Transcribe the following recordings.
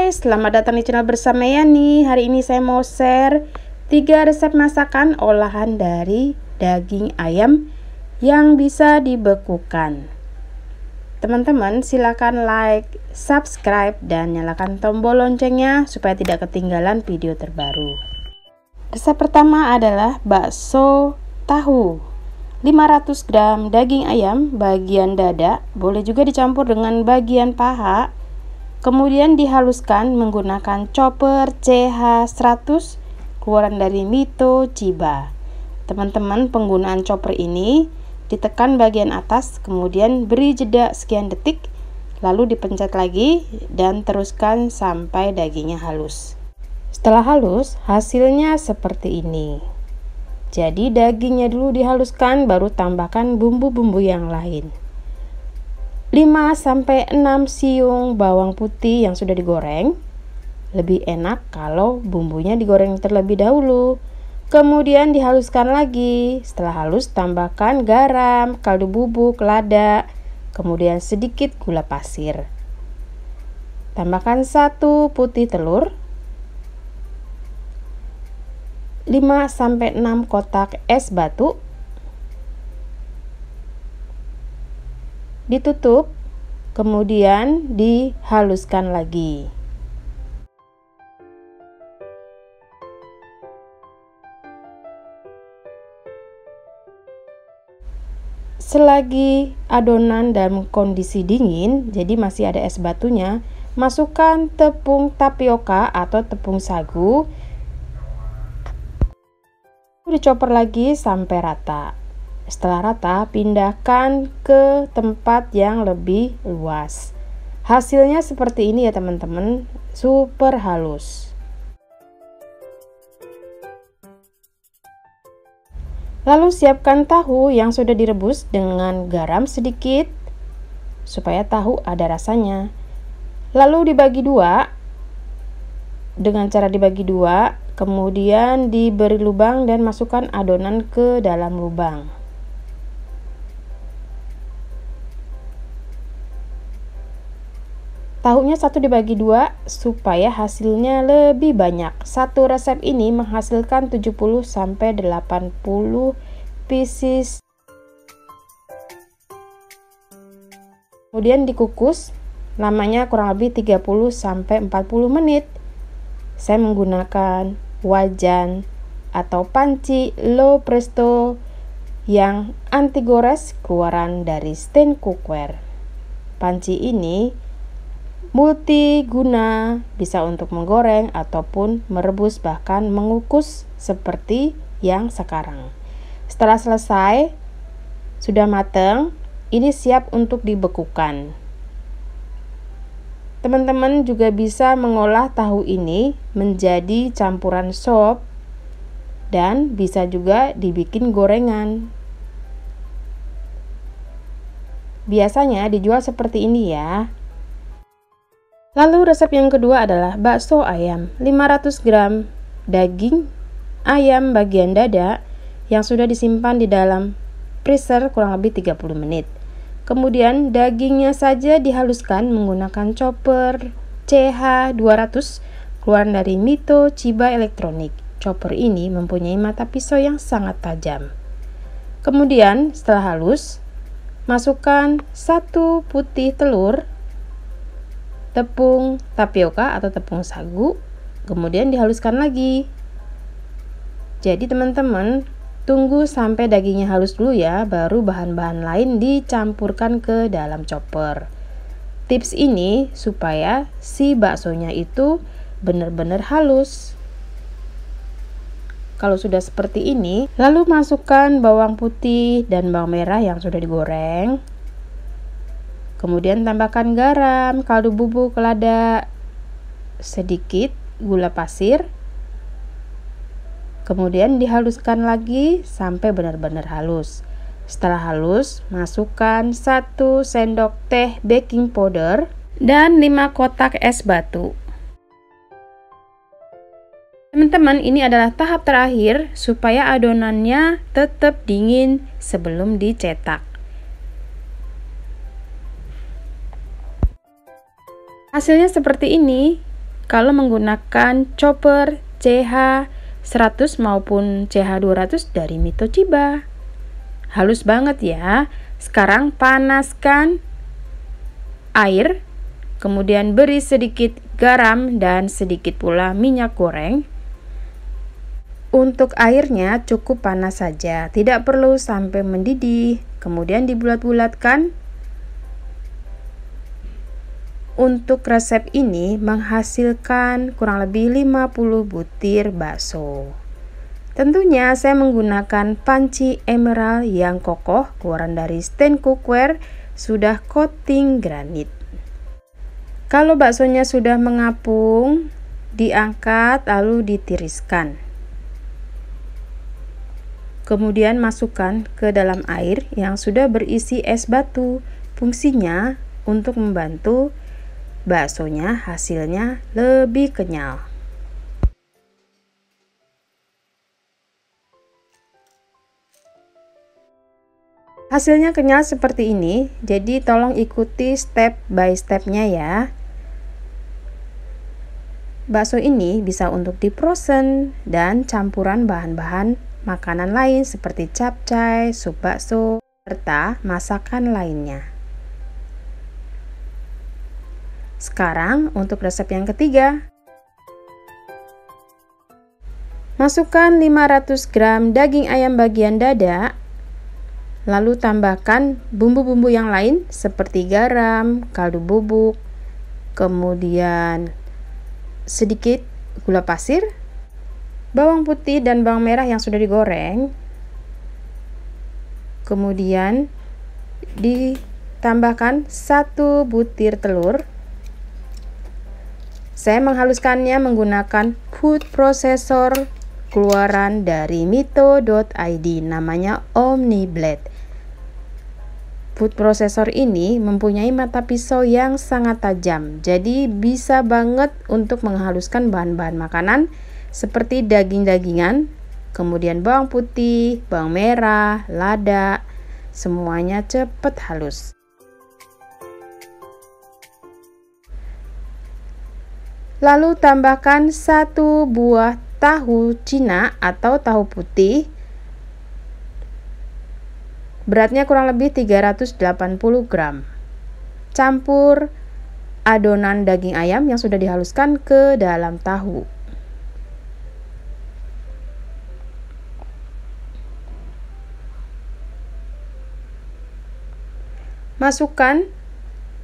Hai, selamat datang di channel Bersama Yani. Hari ini saya mau share 3 resep masakan olahan dari daging ayam yang bisa dibekukan. Teman-teman silakan like, subscribe, dan nyalakan tombol loncengnya supaya tidak ketinggalan video terbaru. Resep pertama adalah bakso tahu. 500 gram daging ayam bagian dada, boleh juga dicampur dengan bagian paha. Kemudian dihaluskan menggunakan chopper CH100 keluaran dari Mito Chiba. Teman-teman, penggunaan chopper ini ditekan bagian atas, kemudian beri jeda sekian detik, lalu dipencet lagi dan teruskan sampai dagingnya halus. Setelah halus, hasilnya seperti ini. Jadi dagingnya dulu dihaluskan, baru tambahkan bumbu-bumbu yang lain. 5-6 siung bawang putih yang sudah digoreng. Lebih enak kalau bumbunya digoreng terlebih dahulu. Kemudian dihaluskan lagi. Setelah halus, tambahkan garam, kaldu bubuk, lada, kemudian sedikit gula pasir. Tambahkan 1 putih telur. 5-6 kotak es batu. Ditutup, kemudian dihaluskan lagi. Selagi adonan dalam kondisi dingin, jadi masih ada es batunya, masukkan tepung tapioka atau tepung sagu. Dicoper lagi sampai rata. Setelah rata, pindahkan ke tempat yang lebih luas. Hasilnya seperti ini ya teman-teman, super halus. Lalu siapkan tahu yang sudah direbus dengan garam sedikit supaya tahu ada rasanya. Lalu dibagi dua. Dengan cara dibagi dua, kemudian diberi lubang dan masukkan adonan ke dalam lubang. Tahunya 1 dibagi 2 supaya hasilnya lebih banyak. Satu resep ini menghasilkan 70-80 pieces. Kemudian dikukus, lamanya kurang lebih 30-40 menit. Saya menggunakan wajan atau panci low presto yang anti gores keluaran dari Steen Cookware. Panci ini multiguna, bisa untuk menggoreng ataupun merebus, bahkan mengukus seperti yang sekarang. Setelah selesai, sudah matang, ini siap untuk dibekukan. Teman-teman juga bisa mengolah tahu ini menjadi campuran sop dan bisa juga dibikin gorengan. Biasanya dijual seperti ini ya. Lalu resep yang kedua adalah bakso ayam. 500 gram daging ayam bagian dada yang sudah disimpan di dalam freezer kurang lebih 30 menit. Kemudian dagingnya saja dihaluskan menggunakan chopper CH200 keluaran dari Mito Chiba Elektronik. Chopper ini mempunyai mata pisau yang sangat tajam. Kemudian setelah halus, masukkan 1 putih telur, tepung tapioka atau tepung sagu, kemudian dihaluskan lagi. Jadi teman-teman, tunggu sampai dagingnya halus dulu ya, baru bahan-bahan lain dicampurkan ke dalam chopper. Tips ini supaya si baksonya itu benar-benar halus. Kalau sudah seperti ini, lalu masukkan bawang putih dan bawang merah yang sudah digoreng. Kemudian tambahkan garam, kaldu bubuk, lada, sedikit gula pasir. Kemudian dihaluskan lagi sampai benar-benar halus. Setelah halus, masukkan 1 sendok teh baking powder dan 5 kotak es batu. Teman-teman, ini adalah tahap terakhir supaya adonannya tetap dingin sebelum dicetak. Hasilnya seperti ini. kalau menggunakan chopper CH100 maupun CH200 dari Mito Chiba. Halus banget ya. Sekarang panaskan air, kemudian beri sedikit garam dan sedikit pula minyak goreng. Untuk airnya cukup panas saja, tidak perlu sampai mendidih. Kemudian dibulat-bulatkan. Untuk resep ini menghasilkan kurang lebih 50 butir bakso. Tentunya saya menggunakan panci emerald yang kokoh, keluaran dari stand cookware, sudah coating granit. Kalau baksonya sudah mengapung, diangkat lalu ditiriskan. Kemudian masukkan ke dalam air yang sudah berisi es batu. Fungsinya untuk membantu baksonya hasilnya lebih kenyal. Hasilnya kenyal seperti ini, jadi tolong ikuti step by stepnya ya. Bakso ini bisa untuk di-frozen dan campuran bahan-bahan makanan lain seperti capcay, sup bakso, serta masakan lainnya. Sekarang untuk resep yang ketiga. Masukkan 500 gram daging ayam bagian dada. Lalu tambahkan bumbu-bumbu yang lain seperti garam, kaldu bubuk, kemudian sedikit gula pasir, bawang putih dan bawang merah yang sudah digoreng. Kemudian ditambahkan 1 butir telur. Saya menghaluskannya menggunakan food processor keluaran dari mito.id, namanya OmniBlade. Food processor ini mempunyai mata pisau yang sangat tajam, jadi bisa banget untuk menghaluskan bahan-bahan makanan seperti daging-dagingan, kemudian bawang putih, bawang merah, lada, semuanya cepat halus. Lalu tambahkan 1 buah tahu Cina atau tahu putih. Beratnya kurang lebih 380 gram. Campur adonan daging ayam yang sudah dihaluskan ke dalam tahu. Masukkan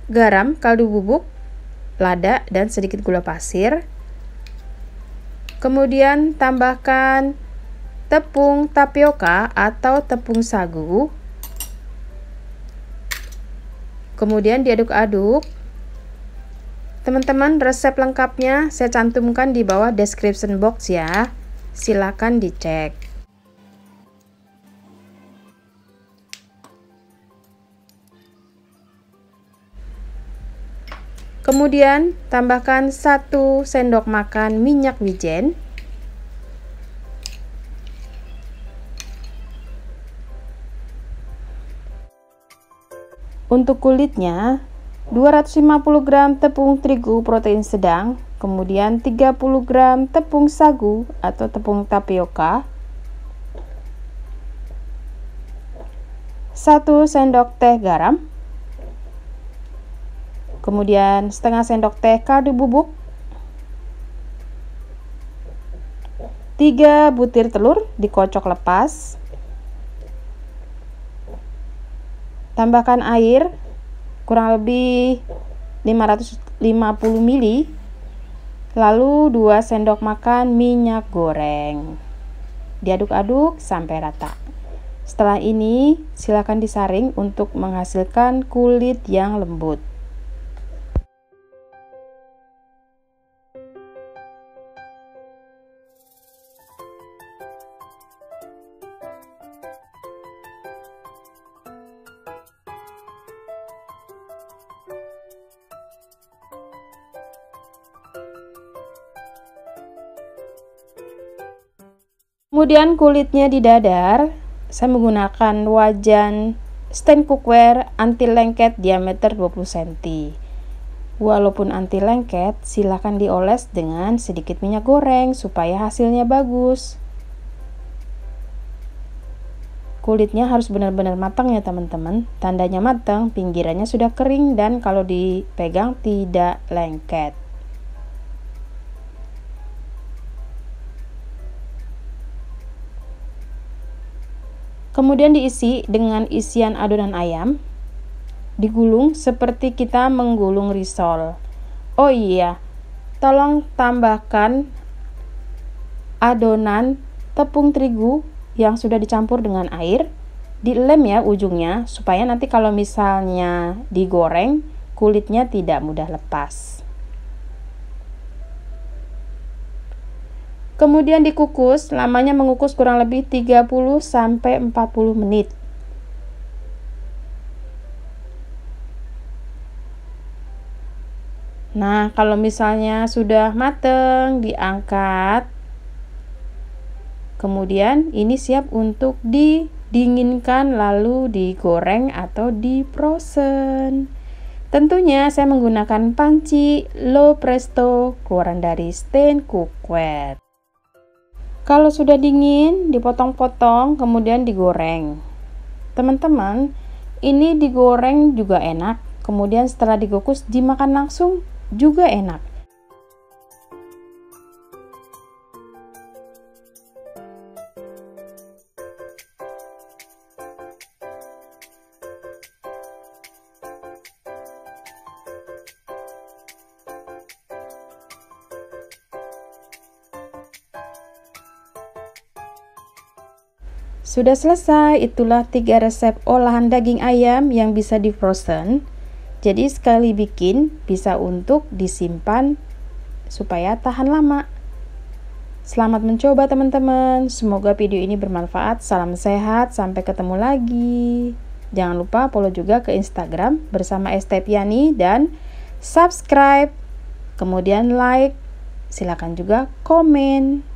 garam, kaldu bubuk, lada, dan sedikit gula pasir. Kemudian tambahkan tepung tapioka atau tepung sagu. Kemudian diaduk-aduk. Teman-teman, resep lengkapnya saya cantumkan di bawah description box ya. Silakan dicek. Kemudian tambahkan 1 sendok makan minyak wijen. Untuk kulitnya 250 gram tepung terigu protein sedang, kemudian 30 gram tepung sagu atau tepung tapioka, 1 sendok teh garam, kemudian setengah sendok teh kaldu bubuk, 3 butir telur dikocok lepas. Tambahkan air kurang lebih 550 ml, lalu 2 sendok makan minyak goreng. Diaduk-aduk sampai rata. Setelah ini silakan disaring untuk menghasilkan kulit yang lembut. Kemudian kulitnya didadar, saya menggunakan wajan stand cookware anti lengket diameter 20 cm. Walaupun anti lengket, silahkan dioles dengan sedikit minyak goreng supaya hasilnya bagus. Kulitnya harus benar-benar matang ya teman-teman. Tandanya matang, pinggirannya sudah kering dan kalau dipegang tidak lengket. Kemudian diisi dengan isian adonan ayam. Digulung seperti kita menggulung risol. Oh iya, tolong tambahkan adonan tepung terigu yang sudah dicampur dengan air, dilem ya ujungnya supaya nanti kalau misalnya digoreng kulitnya tidak mudah lepas. Kemudian dikukus, lamanya mengukus kurang lebih 30-40 menit. Nah, kalau misalnya sudah mateng, diangkat. Kemudian ini siap untuk didinginkan lalu digoreng atau difrozen. Tentunya saya menggunakan panci low presto keluaran dari Steen Cookware. Kalau sudah dingin, dipotong-potong kemudian digoreng. Teman-teman, ini digoreng juga enak. Kemudian setelah dikukus dimakan langsung juga enak. Sudah selesai, itulah 3 resep olahan daging ayam yang bisa di frozen. Jadi sekali bikin bisa untuk disimpan supaya tahan lama. Selamat mencoba teman-teman. Semoga video ini bermanfaat. Salam sehat, sampai ketemu lagi. Jangan lupa follow juga ke Instagram bersama Estepiani dan subscribe. Kemudian like, silakan juga komen.